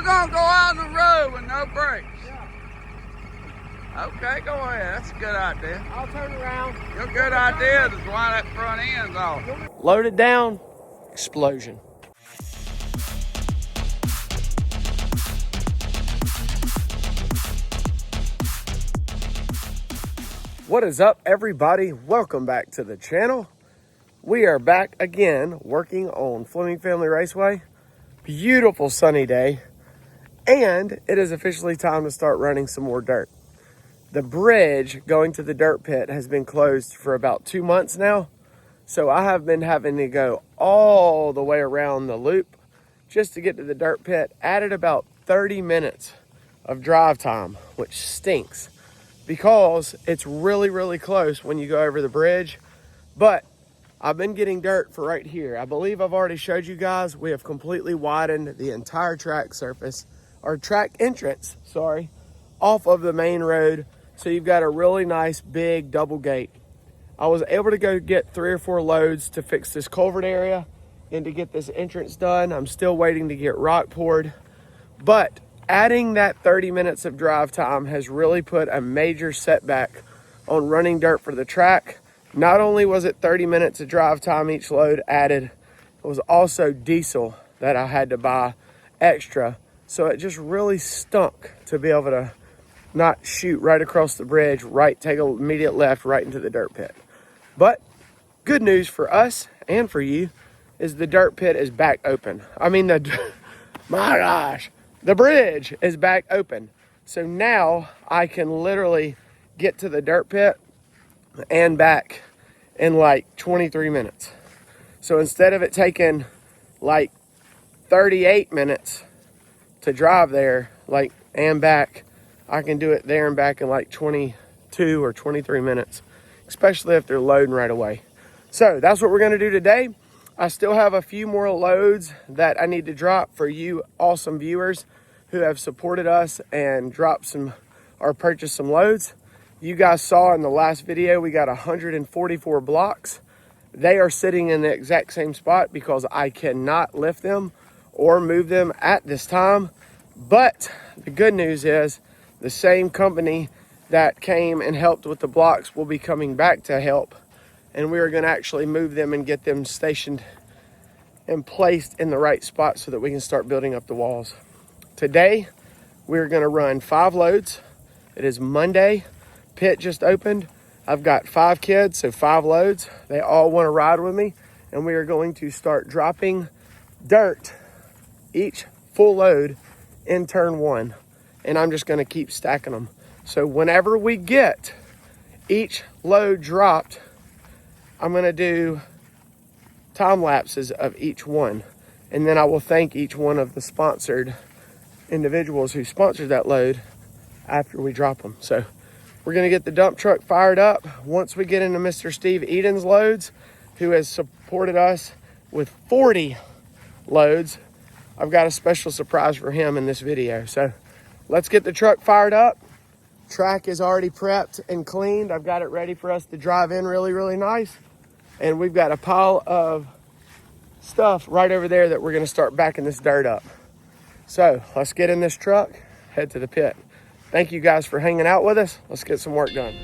gonna go out on the road with no brakes? Yeah. Okay, go ahead. That's a good idea. I'll turn around. Your good idea is why that front end's off. Loaded down. Explosion. What is up, everybody? Welcome back to the channel. We are back again working on Fleming Family Raceway. Beautiful sunny day, and it is officially time to start running some more dirt. The bridge going to the dirt pit has been closed for about 2 months now, so I have been having to go all the way around the loop just to get to the dirt pit. Added about 30 minutes of drive time, which stinks because it's really close when you go over the bridge. But I've been getting dirt for right here. I believe I've already showed you guys. We have completely widened the entire track surface, or track entrance, sorry, off of the main road. So you've got a really nice big double gate. I was able to go get 3 or 4 loads to fix this culvert area and to get this entrance done. I'm still waiting to get rock poured, but adding that 30 minutes of drive time has really put a major setback on running dirt for the track. Not only was it 30 minutes of drive time each load added, it was also diesel that I had to buy extra. So it just really stunk to be able to not shoot right across the bridge, take an immediate left right into the dirt pit. But good news for us and for you is the dirt pit is back open. My gosh, the bridge is back open. So now I can literally get to the dirt pit and back in like 23 minutes. So instead of it taking like 38 minutes to drive there, and back, I can do it there and back in like 22 or 23 minutes, especially if they're loading right away. So that's what we're gonna do today. I still have a few more loads that I need to drop for you awesome viewers who have supported us and dropped some or purchased some loads. You guys saw in the last video, we got 144 blocks. They are sitting in the exact same spot because I cannot lift them or move them at this time. But the good news is the same company that came and helped with the blocks will be coming back to help. And we are gonna actually move them and get them stationed and placed in the right spot so that we can start building up the walls. Today, we're gonna run 5 loads. It is Monday. Pit just opened. I've got 5 kids, so 5 loads. They all want to ride with me, and we are going to start dropping dirt, each full load, in turn 1. And I'm just going to keep stacking them. So whenever we get each load dropped, I'm going to do time lapses of each one. And then I will thank each one of the sponsored individuals who sponsored that load after we drop them. So we're gonna get the dump truck fired up. Once we get into Mr. Steve Eden's loads, who has supported us with 40 loads, I've got a special surprise for him in this video. So let's get the truck fired up. Track is already prepped and cleaned. I've got it ready for us to drive in really nice. And we've got a pile of stuff right over there that we're gonna start backing this dirt up. So let's get in this truck, head to the pit. Thank you guys for hanging out with us. Let's get some work done.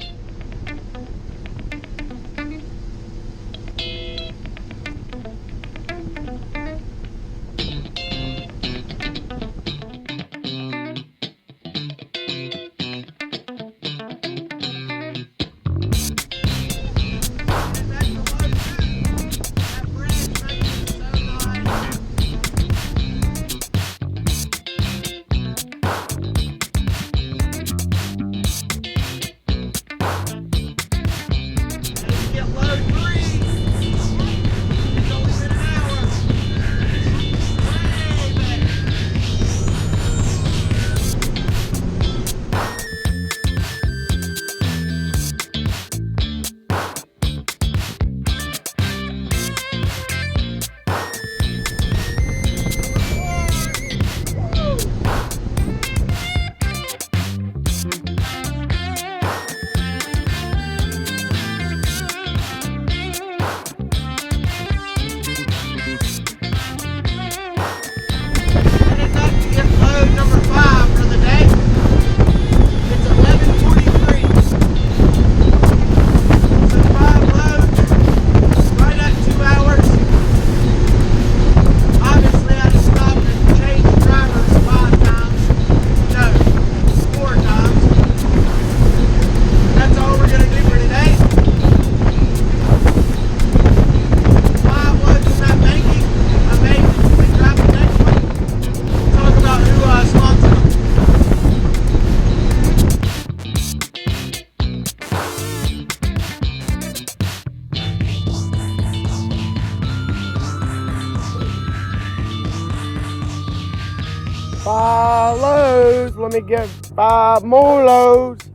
5 loads. Let me get 5 more loads.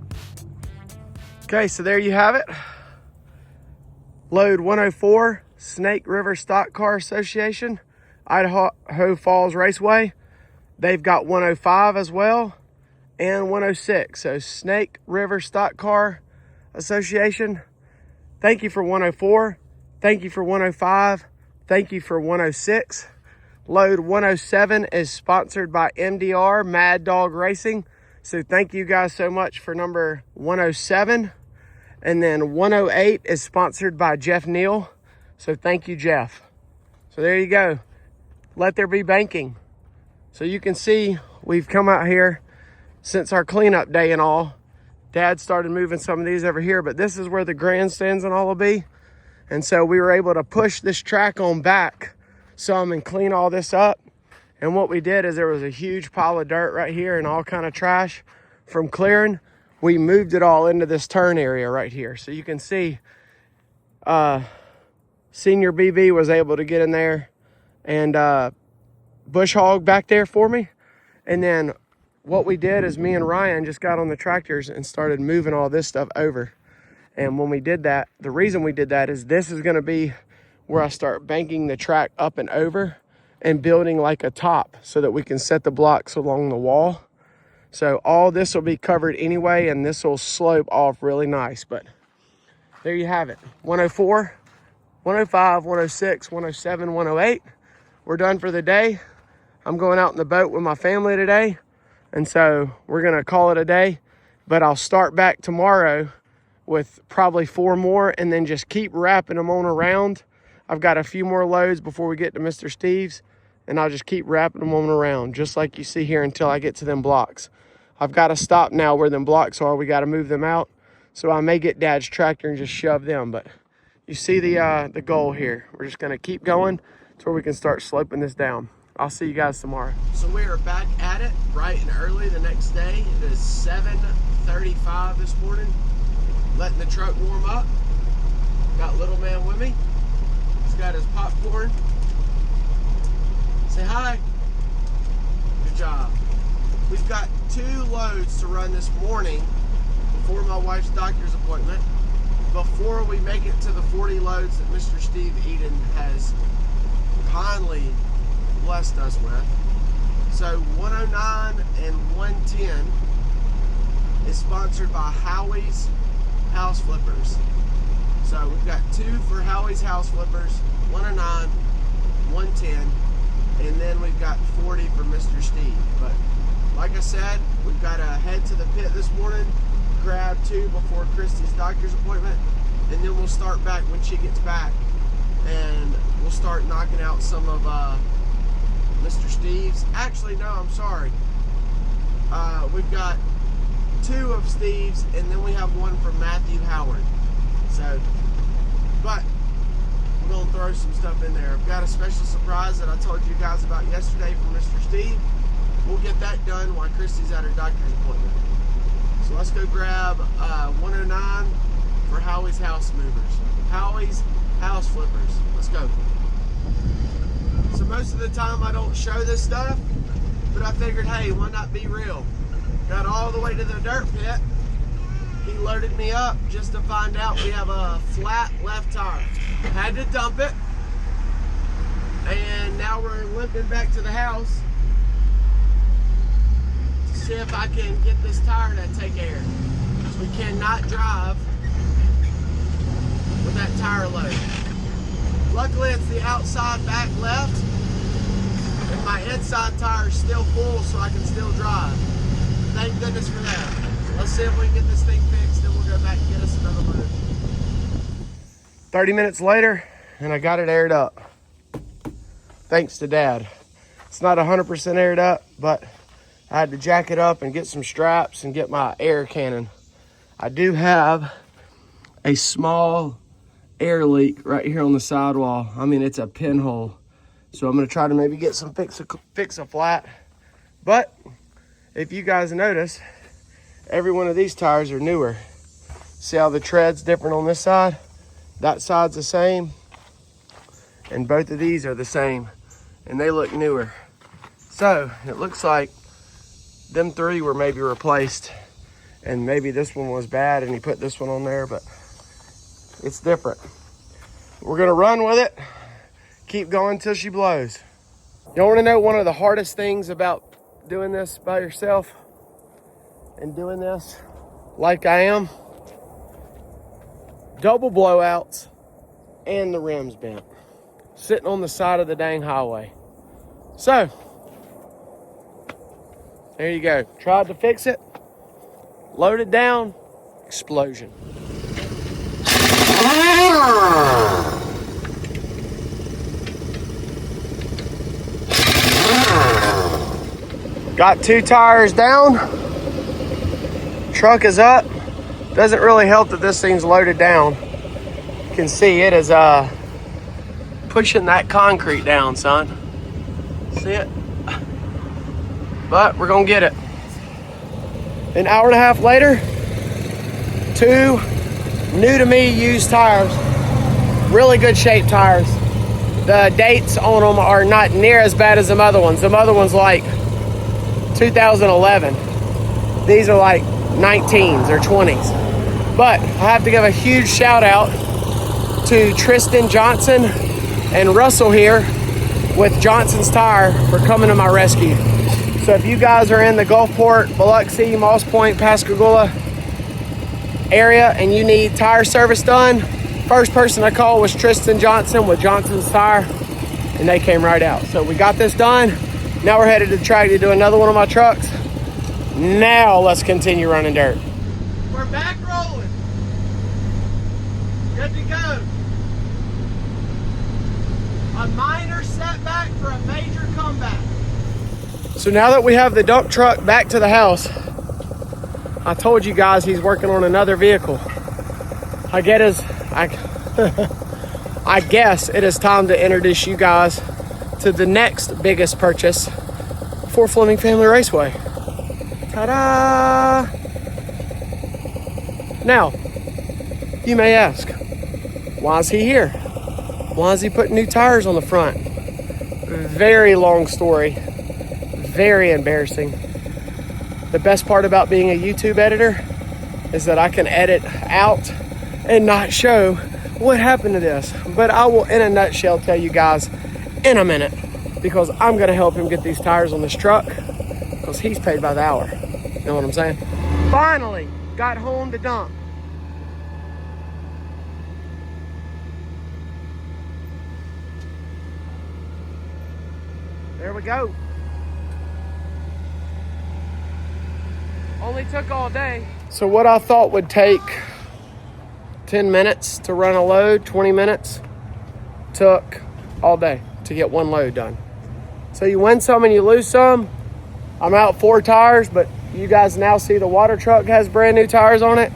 Okay, so there you have it. Load 104, Snake River Stock Car Association, Idaho Falls Raceway. They've got 105 as well, and 106. So Snake River Stock Car Association, thank you for 104. Thank you for 105. Thank you for 106. Load 107 is sponsored by MDR, Mad Dog Racing. So thank you guys so much for number 107. And then 108 is sponsored by Jeff Neal. So thank you, Jeff. So there you go. Let there be banking. So you can see we've come out here since our cleanup day and all. Dad started moving some of these over here, but this is where the grandstands and all will be. And so we were able to push this track on back some and clean all this up. And what we did is there was a huge pile of dirt right here and all kind of trash from clearing. We moved it all into this turn area right here. So you can see Senior BB was able to get in there and bush hog back there for me. And then what we did is me and Ryan just got on the tractors and started moving all this stuff over. And when we did that, the reason we did that is this is going to be where I start banking the track up and over and building like a top so that we can set the blocks along the wall. So all this will be covered anyway, and this will slope off really nice. But there you have it. 104, 105, 106, 107, 108. We're done for the day. I'm going out in the boat with my family today. And so we're going to call it a day. But I'll start back tomorrow with probably 4 more and then just keep wrapping them on around. I've got a few more loads before we get to Mr. Steve's, and I'll just keep wrapping them on around just like you see here until I get to them blocks. I've got to stop now where them blocks are. We got to move them out. So I may get Dad's tractor and just shove them, but you see the goal here. We're just going to keep going to where we can start sloping this down. I'll see you guys tomorrow. So we are back at it bright and early the next day. It is 7:35 this morning. Letting the truck warm up. Got little man with me. He's got his popcorn. Say hi. Good job. We've got 2 loads to run this morning before my wife's doctor's appointment, before we make it to the 40 loads that Mr. Steve Eden has kindly blessed us with. So 109 and 110 is sponsored by Howie's House Flippers. So we've got 2 for Howie's House Flippers, 109, 110, and then we've got 40 for Mr. Steve. But like I said, we've got to head to the pit this morning, grab 2 before Christy's doctor's appointment, and then we'll start back when she gets back, and we'll start knocking out some of Mr. Steve's. Actually, no, I'm sorry. We've got 2 of Steve's, and then we have 1 from Matthew Howard. So, but we're going to throw some stuff in there. I've got a special surprise that I told you guys about yesterday from Mr. Steve. We'll get that done while Christy's at her doctor's appointment. So let's go grab 109 for Howie's House Movers. Howie's House Flippers. Let's go. So most of the time I don't show this stuff, but I figured, hey, why not be real? Got all the way to the dirt pit. He loaded me up just to find out we have a flat left tire. Had to dump it. And now we're limping back to the house to see if I can get this tire to take air. We cannot drive with that tire load. Luckily it's the outside back left, and my inside tire is still full so I can still drive. Thank goodness for that. Let's see if we can get this thing fixed, then we'll go back and get us another load. 30 minutes later, and I got it aired up. Thanks to Dad. It's not 100% aired up, but I had to jack it up and get some straps and get my air cannon. I do have a small air leak right here on the sidewall. I mean, it's a pinhole. So I'm gonna try to maybe get some fix a flat. But if you guys notice, every one of these tires are newer. See how the tread's different on this side? That side's the same. And both of these are the same. And they look newer. So it looks like them 3 were maybe replaced, and maybe this one was bad and he put this one on there, but it's different. We're gonna run with it, keep going till she blows. You wanna know one of the hardest things about doing this by yourself and doing this like I am? Double blowouts and the rims bent, sitting on the side of the dang highway. So, there you go. Tried to fix it, loaded down, explosion. Got 2 tires down. Truck is up. Doesn't really help that this thing's loaded down. You can see it is pushing that concrete down, son. See it? But we're gonna get it. An hour and a half later, 2 new to me used tires. Really good shape tires. The dates on them are not near as bad as some other ones. Some other ones like 2011. These are like 19s or 20s. But I have to give a huge shout out to Tristan Johnson and Russell here with Johnson's Tire for coming to my rescue. So if you guys are in the Gulfport, Biloxi, Moss Point, Pascagoula area and you need tire service done, first person I called was Tristan Johnson with Johnson's Tire, and they came right out. So we got this done. Now we're headed to the track to do another one of my trucks. Now let's continue running dirt. We're back rolling. Good to go. A minor setback for a major comeback. So now that we have the dump truck back to the house, I told you guys he's working on another vehicle. I guess it is time to introduce you guys to the next biggest purchase for Fleming Family Raceway. Ta-da! Now, you may ask, why is he here? Why is he putting new tires on the front? Very long story. Very embarrassing. The best part about being a YouTube editor is that I can edit out and not show what happened to this. But I will, in a nutshell, tell you guys in a minute, because I'm gonna help him get these tires on this truck because he's paid by the hour. You know what I'm saying? Finally got home to dump. There we go. Only took all day. So what I thought would take 10 minutes to run a load, 20 minutes, took all day to get one load done. So you win some and you lose some. I'm out 4 tires, but you guys now see the water truck has brand new tires on it,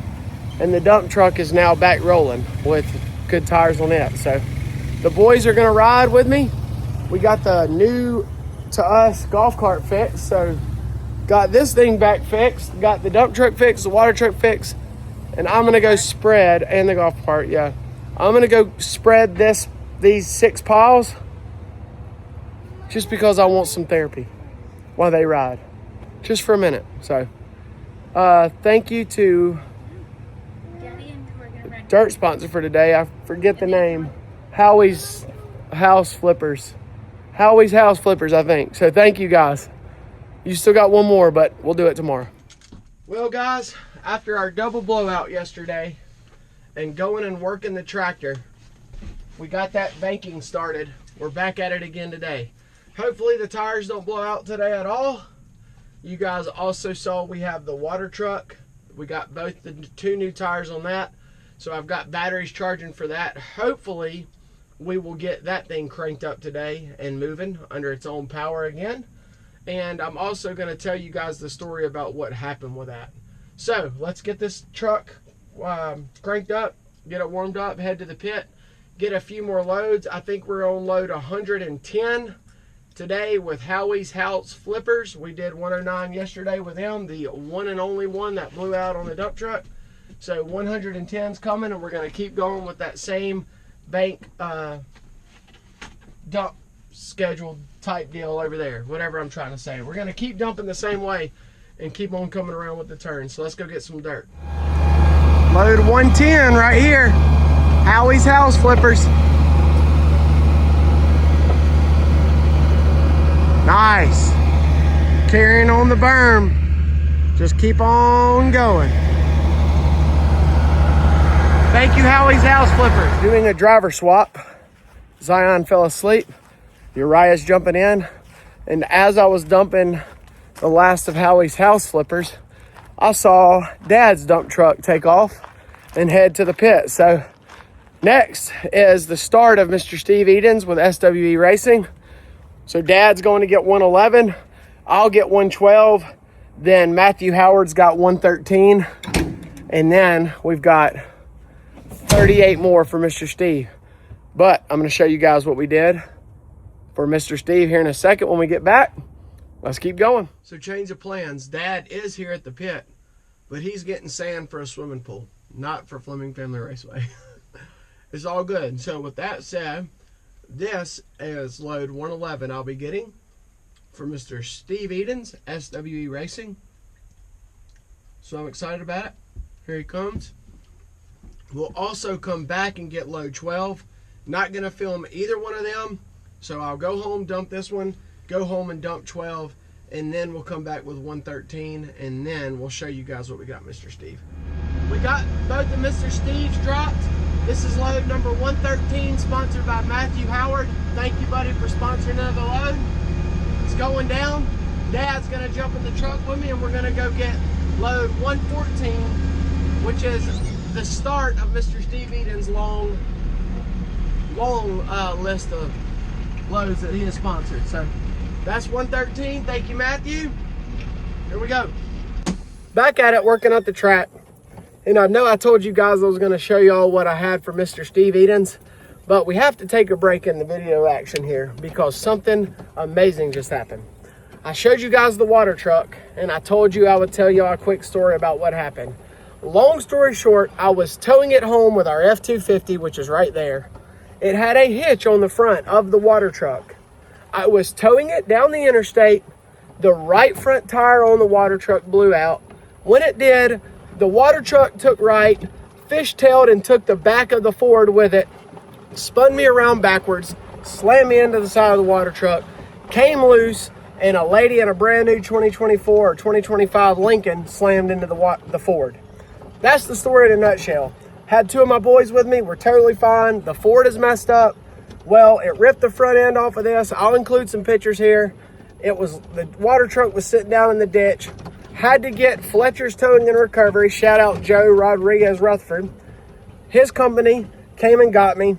and the dump truck is now back rolling with good tires on it. So the boys are gonna ride with me. We got the new to us golf cart fixed, so got this thing back fixed, got the dump truck fixed, the water truck fixed, and I'm gonna go spread, and the golf cart, yeah. I'm gonna go spread these 6 piles just because I want some therapy while they ride, just for a minute. So thank you to dirt sponsor for today. I forget the name. Howie's House Flippers. Howie's House Flippers, I think. So thank you guys. You still got one more, but we'll do it tomorrow. Well, guys, after our double blowout yesterday and going and working the tractor, we got that banking started. We're back at it again today. Hopefully the tires don't blow out today at all. You guys also saw we have the water truck. We got both the 2 new tires on that. So I've got batteries charging for that. Hopefully we will get that thing cranked up today and moving under its own power again. And I'm also going to tell you guys the story about what happened with that. So let's get this truck cranked up, get it warmed up, head to the pit, get a few more loads. I think we're on load 110 today with Howie's House Flippers. We did 109 yesterday with them, the one and only one that blew out on the dump truck. So 110's coming, and we're going to keep going with that same bank dump scheduled type deal over there, whatever I'm trying to say. We're gonna keep dumping the same way and keep on coming around with the turn. So let's go get some dirt. Load 110 right here. Howie's House Flippers. Nice. Carrying on the berm. Just keep on going. Thank you, Howie's House Flippers. Doing a driver swap. Zion fell asleep. Uriah's jumping in. And as I was dumping the last of Howie's House Flippers, I saw Dad's dump truck take off and head to the pit. So next is the start of Mr. Steve Edens with SWE Racing. So Dad's going to get 111. I'll get 112. Then Matthew Howard's got 113. And then we've got 38 more for Mr. Steve. But I'm going to show you guys what we did for Mr. Steve here in a second when we get back. Let's keep going. So change of plans. Dad is here at the pit, but he's getting sand for a swimming pool, not for Fleming Family Raceway. It's all good. So with that said, this is load 111 I'll be getting for Mr. Steve Edens, SWE Racing. So I'm excited about it. Here he comes. We'll also come back and get load 12. Not going to film either one of them. So I'll go home, dump this one, go home and dump 12, and then we'll come back with 113, and then we'll show you guys what we got, Mr. Steve. We got both of Mr. Steve's dropped. This is load number 113, sponsored by Matthew Howard. Thank you, buddy, for sponsoring another load. It's going down. Dad's going to jump in the truck with me, and we're going to go get load 114, which is the start of Mr. Steve Edens' long list of loads that he has sponsored. So that's 113. Thank you, Matthew. Here we go. Back at it, working up the track. And I know I told you guys I was going to show y'all what I had for Mr. Steve Edens, but we have to take a break in the video action here because something amazing just happened. I showed you guys the water truck, and I told you I would tell y'all a quick story about what happened. Long story short, I was towing it home with our F-250, which is right there. It had a hitch on the front of the water truck. I was towing it down the interstate. The right front tire on the water truck blew out. When it did, the water truck took right, fishtailed and took the back of the Ford with it, spun me around backwards, slammed me into the side of the water truck, came loose, and a lady in a brand new 2024 or 2025 Lincoln slammed into the Ford. That's the story in a nutshell. Had two of my boys with me. We're totally fine. The Ford is messed up. Well, it ripped the front end off of this. I'll include some pictures here. The water truck was sitting down in the ditch. Had to get Fletcher's Towing and Recovery. Shout out Joe Rodriguez Rutherford. His company came and got me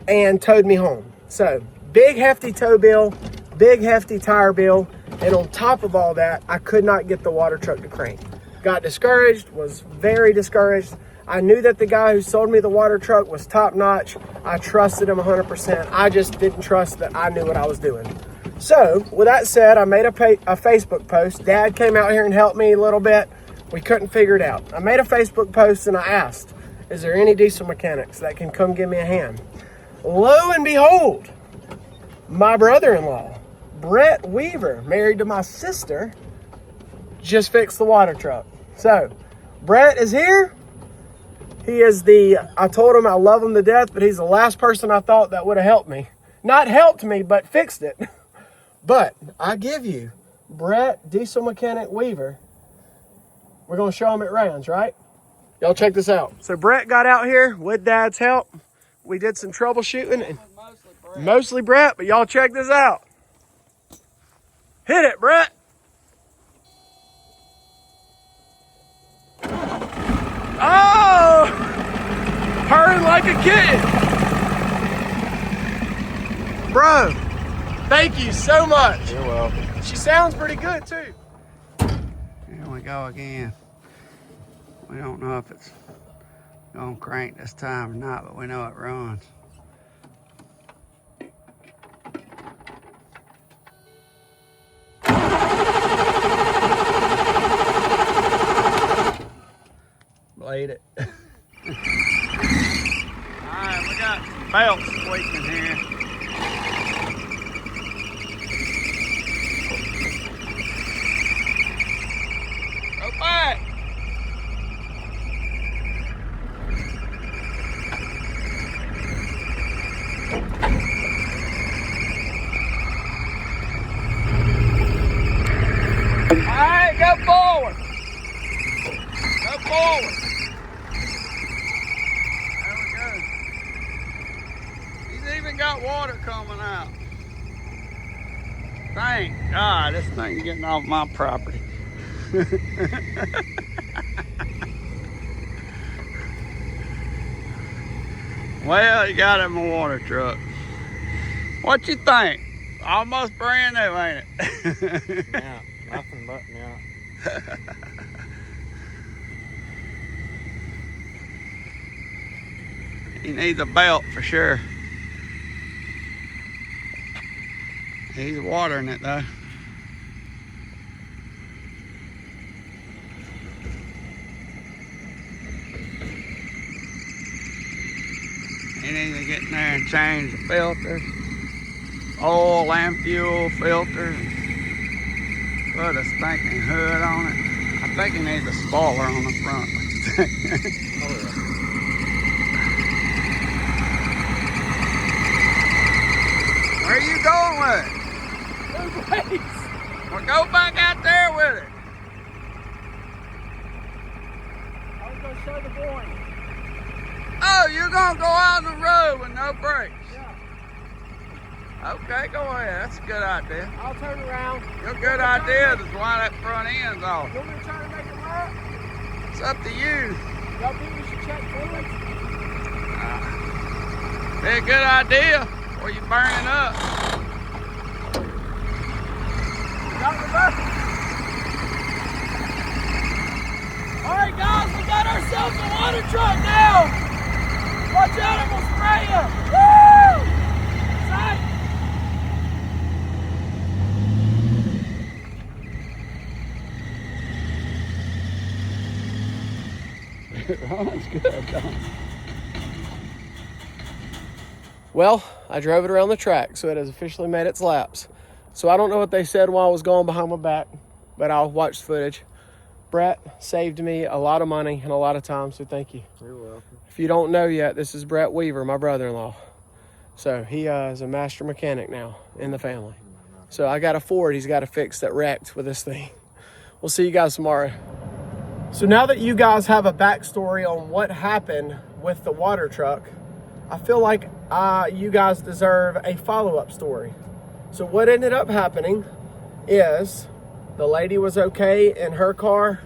and towed me home. So big hefty tow bill, big hefty tire bill. And on top of all that, I could not get the water truck to crank. Got discouraged, was very discouraged. I knew that the guy who sold me the water truck was top notch. I trusted him 100%. I just didn't trust that I knew what I was doing. So with that said, I made a Facebook post. Dad came out here and helped me a little bit. We couldn't figure it out. I made a Facebook post and I asked, is there any diesel mechanics that can come give me a hand? Lo and behold, my brother-in-law, Brett Weaver, married to my sister, just fixed the water truck. So Brett is here. He is I told him I love him to death, but he's the last person I thought that would have helped me. Not helped me, but fixed it. But I give you Brett, Diesel Mechanic Weaver. We're going to show him it rounds, right? Y'all check this out. So Brett got out here with Dad's help. We did some troubleshooting. And mostly Brett, but y'all check this out. Hit it, Brett. Oh! Purring like a kitten. Bro, thank you so much. You're welcome. She sounds pretty good too. Here we go again. We don't know if it's gonna crank this time or not, but we know it runs. Blade it. Alright, we got some belts squeaking here. ahead, go forward. Go forward. There we go. He's even got water coming out. Thank God, this thing's getting off my property. Well, he got him a water truck. What you think? Almost brand new, ain't it? Yeah, nothing but, yeah. He needs a belt for sure. He's watering it though. He needs to get in there and change the filters, oil and fuel filters, put a stinking hood on it. I think he needs a spoiler on the front. Oh, yeah. Where are you going with it? Well, go back out there with it. I was going to show the boy. Oh, you're gonna go out on the road with no brakes? Yeah. Okay, go ahead. That's a good idea. I'll turn around. Your good idea is why that front end's off. You want me to try to make it work? It's up to you. Y'all think we should check fluids? Be a good idea, or you burning up. Got the bus. All right, guys, we got ourselves a water truck now. Watch out, I'm gonna spray you. Woo! Sight. Ron's good, Don. Well, I drove it around the track, so it has officially made its laps. So I don't know what they said while I was going behind my back, but I'll watch the footage. Brett saved me a lot of money and a lot of time, so thank you. You're welcome. If you don't know yet, this is Brett Weaver, my brother-in-law. So he is a master mechanic now in the family. So I got a Ford he's got to fix that wrecked with this thing. We'll see you guys tomorrow. So now that you guys have a backstory on what happened with the water truck, I feel like you guys deserve a follow-up story. So what ended up happening is the lady was okay in her car.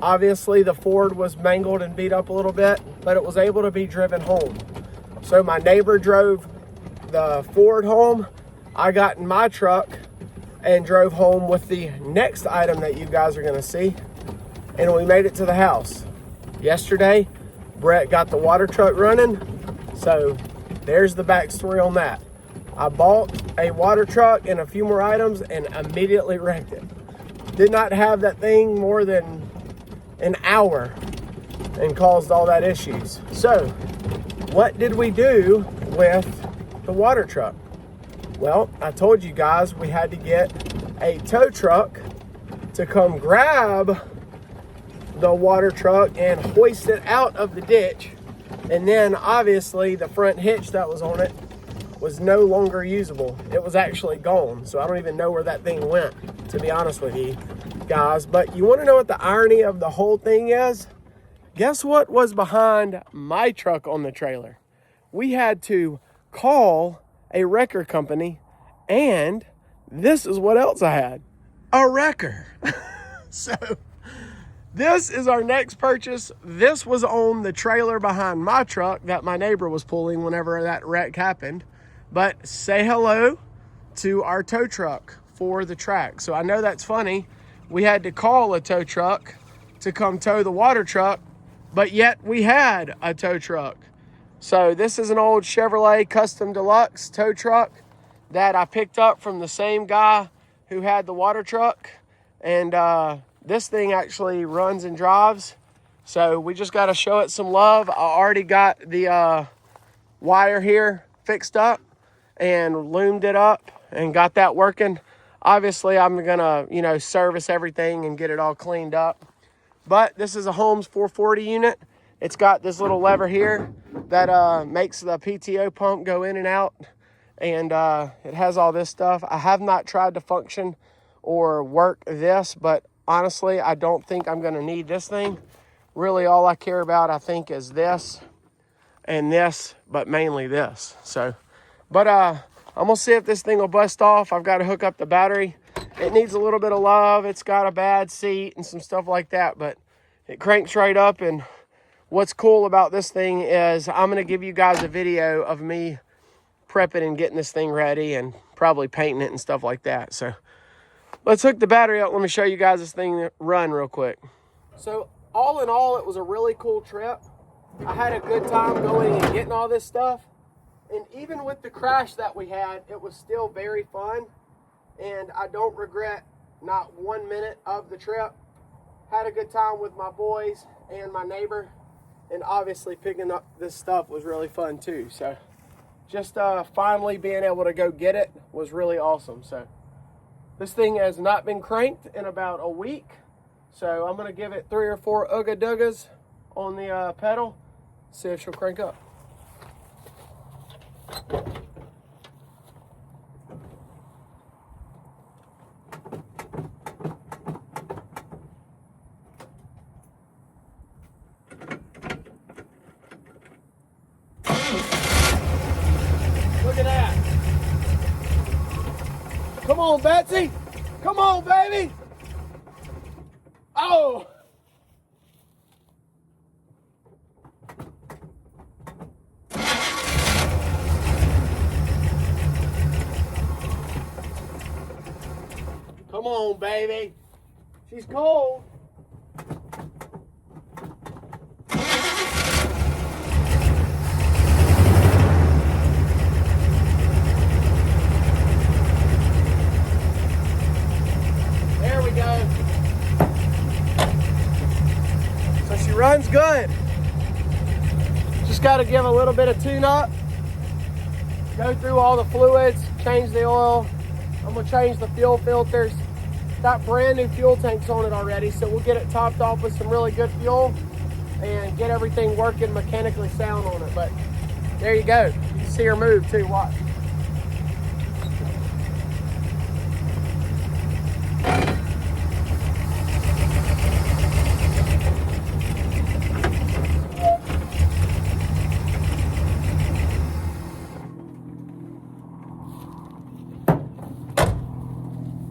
Obviously the Ford was mangled and beat up a little bit, but it was able to be driven home. So my neighbor drove the Ford home. I got in my truck and drove home with the next item that you guys are gonna see. And we made it to the house. Yesterday, Brett got the water truck running. So there's the backstory on that. I bought a water truck and a few more items and immediately wrecked it. Did not have that thing more than an hour and caused all that issues. So what did we do with the water truck? Well, I told you guys we had to get a tow truck to come grab the water truck and hoist it out of the ditch. And then obviously the front hitch that was on it was no longer usable. It was actually gone. So I don't even know where that thing went, to be honest with you guys. But you want to know what the irony of the whole thing is? Guess what was behind my truck on the trailer? We had to call a wrecker company, and this is what else I had. A wrecker. So this is our next purchase. This was on the trailer behind my truck that my neighbor was pulling whenever that wreck happened. But say hello to our tow truck for the track. So I know that's funny. We had to call a tow truck to come tow the water truck, but yet we had a tow truck. So this is an old Chevrolet Custom Deluxe tow truck that I picked up from the same guy who had the water truck. And this thing actually runs and drives. So we just got to show it some love. I already got the wire here fixed up and loomed it up and got that working. Obviously, I'm gonna, service everything and get it all cleaned up. But this is a Holmes 440 unit. It's got this little lever here that makes the PTO pump go in and out. And it has all this stuff. I have not tried to function or work this, but honestly, I don't think I'm gonna need this thing. Really, all I care about, I think, is this and this, but mainly this. So, but I'm gonna see if this thing will bust off. I've got to hook up the battery. It needs a little bit of love. It's got a bad seat and some stuff like that, but it cranks right up. And what's cool about this thing is I'm gonna give you guys a video of me prepping and getting this thing ready and probably painting it and stuff like that. So let's hook the battery up. Let me show you guys this thing run real quick. So all in all, it was a really cool trip. I had a good time going and getting all this stuff. And even with the crash that we had, it was still very fun. And I don't regret not 1 minute of the trip. Had a good time with my boys and my neighbor. And obviously picking up this stuff was really fun too. So just finally being able to go get it was really awesome. So this thing has not been cranked in about a week. So I'm gonna give it 3 or 4 ooga doogas on the pedal, see if she'll crank up. Look at that. Come on, Betsy. Come on, baby. Oh. Come on, baby. She's cold. There we go. So she runs good. Just got to give a little bit of tune-up. Go through all the fluids, change the oil. I'm gonna change the fuel filters. Got brand new fuel tanks on it already, so we'll get it topped off with some really good fuel and get everything working mechanically sound on it. But there you go. You can see her move too, watch.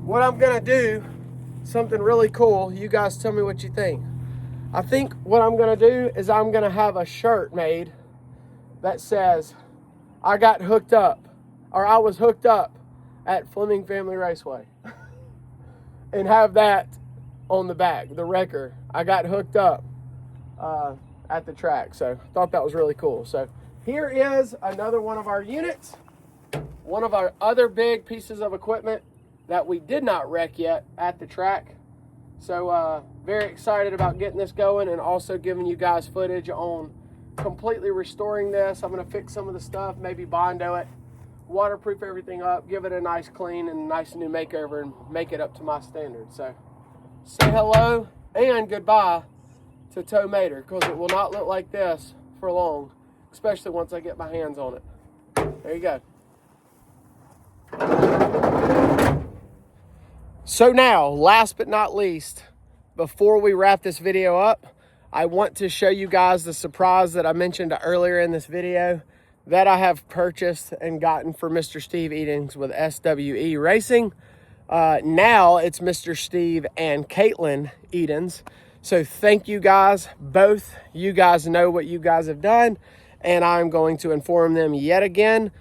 What I'm gonna do, something really cool, you guys tell me what you think. I think what I'm gonna do is I'm gonna have a shirt made that says, I got hooked up, or I was hooked up at Fleming Family Raceway. And have that on the back, the wrecker. I got hooked up at the track. So I thought that was really cool. So here is another one of our units, one of our other big pieces of equipment that we did not wreck yet at the track. So very excited about getting this going and also giving you guys footage on completely restoring this. I'm gonna fix some of the stuff, maybe Bondo it, waterproof everything up, give it a nice clean and a nice new makeover and make it up to my standards. So say hello and goodbye to Tow Mater, because it will not look like this for long, especially once I get my hands on it. There you go. So now, last but not least, before we wrap this video up, I want to show you guys the surprise that I mentioned earlier in this video that I have purchased and gotten for Mr. Steve Edens with SWE Racing. Now it's Mr. Steve and Caitlin Edens. So thank you guys, both. You guys know what you guys have done, and I'm going to inform them yet again.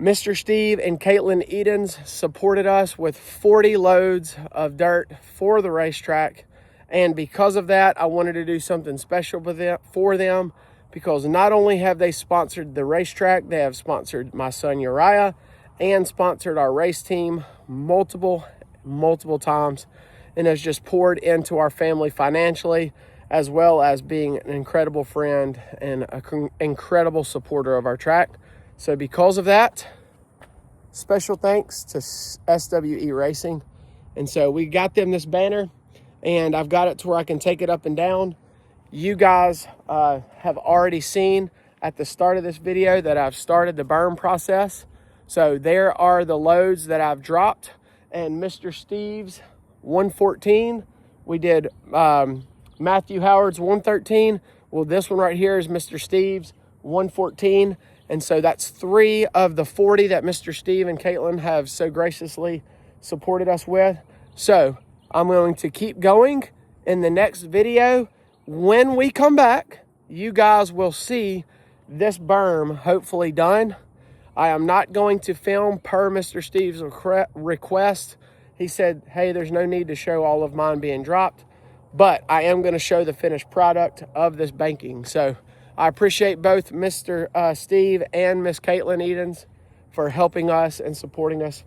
Mr. Steve and Caitlin Edens supported us with 40 loads of dirt for the racetrack. And because of that, I wanted to do something special for them, because not only have they sponsored the racetrack, they have sponsored my son Uriah and sponsored our race team multiple times, and has just poured into our family financially, as well as being an incredible friend and an incredible supporter of our track. So because of that, special thanks to SWE Racing. And so we got them this banner, and I've got it to where I can take it up and down. You guys have already seen at the start of this video that I've started the burn process. So there are the loads that I've dropped, and Mr. Steve's 114. We did Matthew Howard's 113. Well, this one right here is Mr. Steve's 114. And so that's 3 of the 40 that Mr. Steve and Caitlin have so graciously supported us with. So I'm going to keep going. In the next video, when we come back, you guys will see this berm hopefully done. I am not going to film per Mr. Steve's request. He said, hey, there's no need to show all of mine being dropped, but I am going to show the finished product of this banking. So I appreciate both Mr. Steve and Miss Caitlin Edens for helping us and supporting us.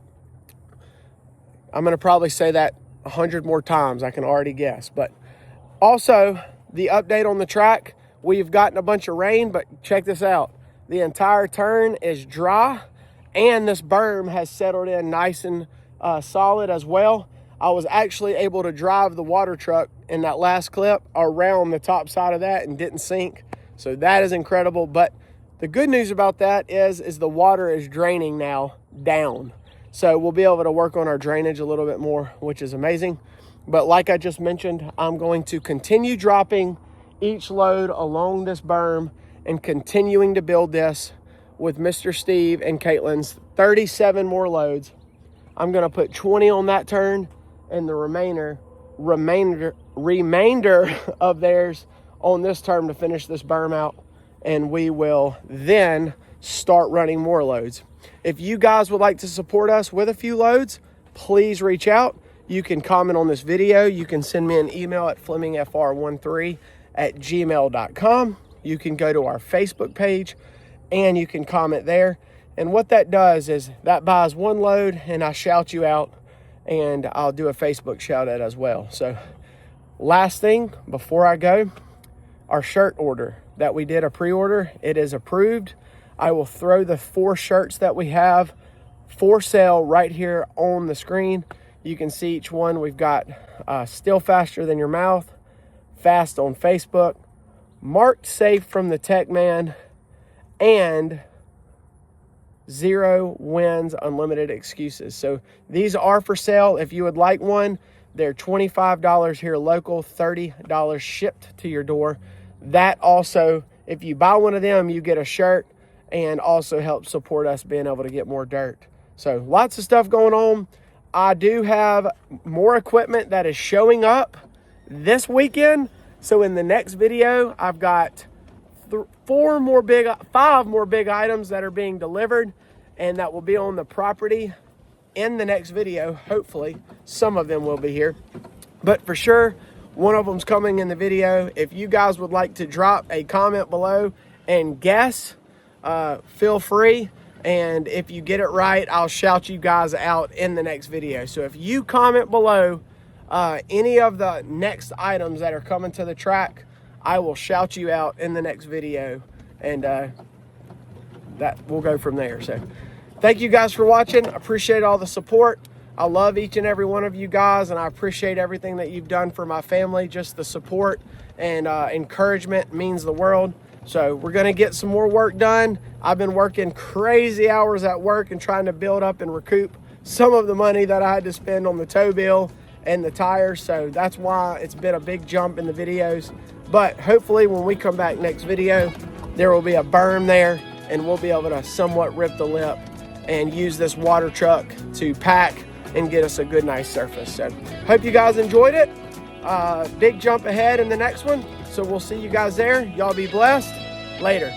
I'm going to probably say that 100 more times, I can already guess. But also, the update on the track, we've gotten a bunch of rain, but check this out. The entire turn is dry, and this berm has settled in nice and solid as well. I was actually able to drive the water truck in that last clip around the top side of that and didn't sink. So that is incredible. But the good news about that is the water is draining now down. So we'll be able to work on our drainage a little bit more, which is amazing. But like I just mentioned, I'm going to continue dropping each load along this berm and continuing to build this with Mr. Steve and Caitlin's 37 more loads. I'm going to put 20 on that turn and the remainder of theirs on this turn to finish this berm out. And we will then start running more loads. If you guys would like to support us with a few loads, please reach out. You can comment on this video. You can send me an email at flemingfr13@gmail.com. You can go to our Facebook page and you can comment there. And what that does is that buys one load and I shout you out, and I'll do a Facebook shout out as well. So last thing before I go, our shirt order that we did a pre-order, it is approved. I will throw the 4 shirts that we have for sale right here on the screen. You can see each one. We've got Still Faster Than Your Mouth, Fast on Facebook, Marked Safe from the Tech Man, and 0 Wins Unlimited Excuses. So these are for sale. If you would like one, they're $25 here local, $30 shipped to your door. That also, if you buy one of them, you get a shirt and also help support us being able to get more dirt. So lots of stuff going on. I do have more equipment that is showing up this weekend. So in the next video, I've got 5 more big items that are being delivered and that will be on the property in the next video. Hopefully some of them will be here, but for sure one of them's coming in the video. If you guys would like to drop a comment below and guess, feel free. And if you get it right, I'll shout you guys out in the next video. So if you comment below any of the next items that are coming to the track, I will shout you out in the next video. And that we'll go from there. So thank you guys for watching. I appreciate all the support. I love each and every one of you guys, and I appreciate everything that you've done for my family. Just the support and encouragement means the world. So we're going to get some more work done. I've been working crazy hours at work and trying to build up and recoup some of the money that I had to spend on the tow bill and the tires. So that's why it's been a big jump in the videos. But hopefully when we come back next video, there will be a berm there and we'll be able to somewhat rip the lip and use this water truck to pack and get us a good, nice surface. So hope you guys enjoyed it. Big jump ahead in the next one. So we'll see you guys there. Y'all be blessed. Later.